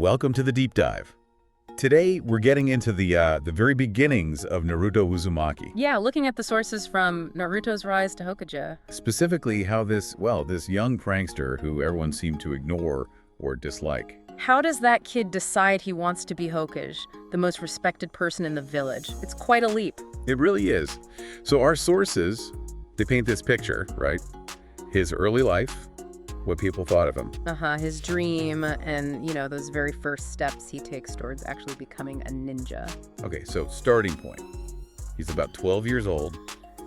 welcome to the deep dive. Today, we're getting into the very beginnings of Naruto Uzumaki. Yeah, looking at the sources from Naruto's rise to Hokage. Specifically how this young prankster who everyone seemed to ignore or dislike. How does that kid decide he wants to be Hokage, the most respected person in the village? It's quite a leap. It really is. So our sources, they paint this picture, right? His early life, what people thought of him. His dream and, those very first steps he takes towards actually becoming a ninja. Okay, so starting point. He's about 12 years old,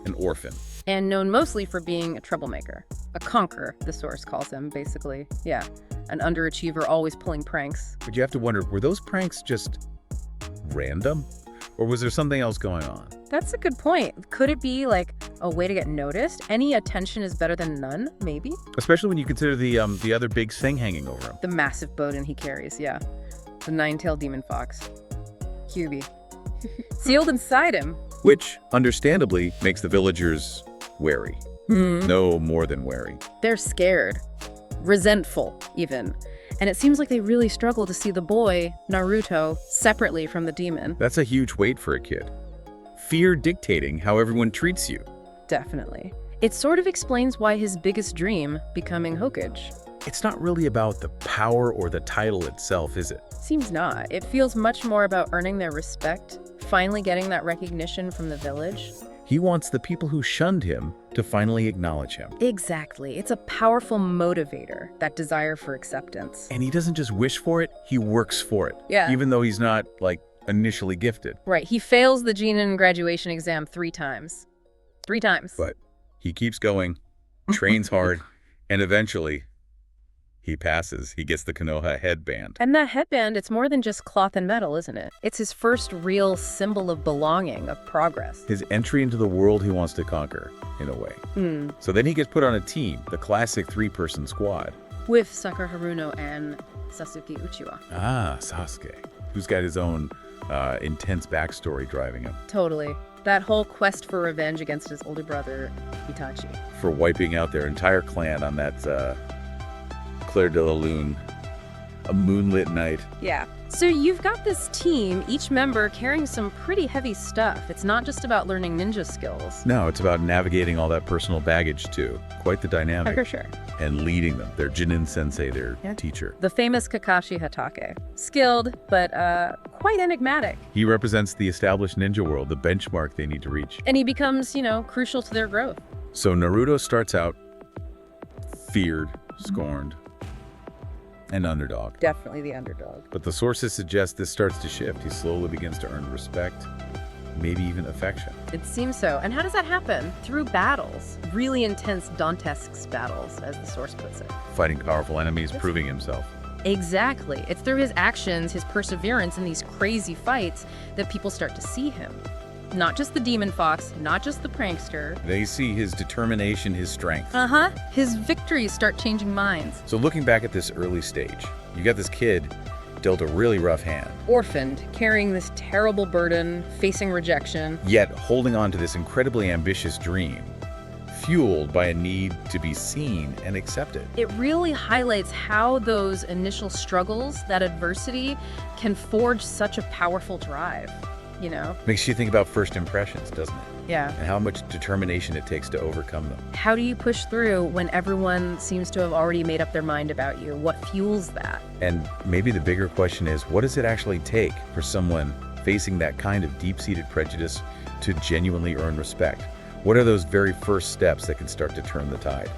an orphan. And known mostly for being a troublemaker. A conqueror, the source calls him, basically. Yeah, an underachiever always pulling pranks. But you have to wonder, were those pranks just random? Or was there something else going on? That's a good point. Could it be like a way to get noticed? Any attention is better than none, maybe? Especially when you consider the other big thing hanging over him. The massive burden he carries, yeah. The nine-tailed demon fox. Kyuubi. Sealed inside him. Which, understandably, makes the villagers wary. No more than wary. They're scared. Resentful, even. And it seems like they really struggle to see the boy, Naruto, separately from the demon. That's a huge weight for a kid. Fear dictating how everyone treats you. Definitely. It sort of explains why his biggest dream, becoming Hokage. It's not really about the power or the title itself, is it? Seems not. It feels much more about earning their respect, finally getting that recognition from the village. He wants the people who shunned him to finally acknowledge him. Exactly. It's a powerful motivator, that desire for acceptance. And he doesn't just wish for it, he works for it. Yeah. Even though he's not, initially gifted. Right. He fails the Genin graduation exam 3 times. 3 times. But he keeps going, trains hard, and eventually he passes. He gets the Konoha headband. And that headband, it's more than just cloth and metal, isn't it? It's his first real symbol of belonging, of progress. His entry into the world he wants to conquer, in a way. So then he gets put on a team, the classic 3-person squad. With Sakura Haruno and Sasuke Uchiwa. Ah, Sasuke, who's got his own intense backstory driving him. Totally. That whole quest for revenge against his older brother, Itachi. For wiping out their entire clan on that Clair de la Lune, a moonlit night. Yeah. So you've got this team, each member carrying some pretty heavy stuff. It's not just about learning ninja skills. No, it's about navigating all that personal baggage too. Quite the dynamic. For sure. And leading them. Their Jinin sensei, their teacher. The famous Kakashi Hatake. Skilled, but quite enigmatic. He represents the established ninja world, the benchmark they need to reach. And he becomes, crucial to their growth. So Naruto starts out feared, scorned, an underdog. Definitely the underdog. But the sources suggest this starts to shift. He slowly begins to earn respect, maybe even affection. It seems so. And how does that happen? Through battles. Really intense Dantesque battles, as the source puts it. Fighting powerful enemies, proving himself. Exactly. It's through his actions, his perseverance in these crazy fights that people start to see him. Not just the demon fox, not just the prankster. They see his determination, his strength. His victories start changing minds. So looking back at this early stage, you got this kid dealt a really rough hand. Orphaned, carrying this terrible burden, facing rejection. Yet holding on to this incredibly ambitious dream, fueled by a need to be seen and accepted. It really highlights how those initial struggles, that adversity, can forge such a powerful drive. Makes you think about first impressions, doesn't it? Yeah. And how much determination it takes to overcome them. How do you push through when everyone seems to have already made up their mind about you? What fuels that? And maybe the bigger question is, what does it actually take for someone facing that kind of deep-seated prejudice to genuinely earn respect? What are those very first steps that can start to turn the tide?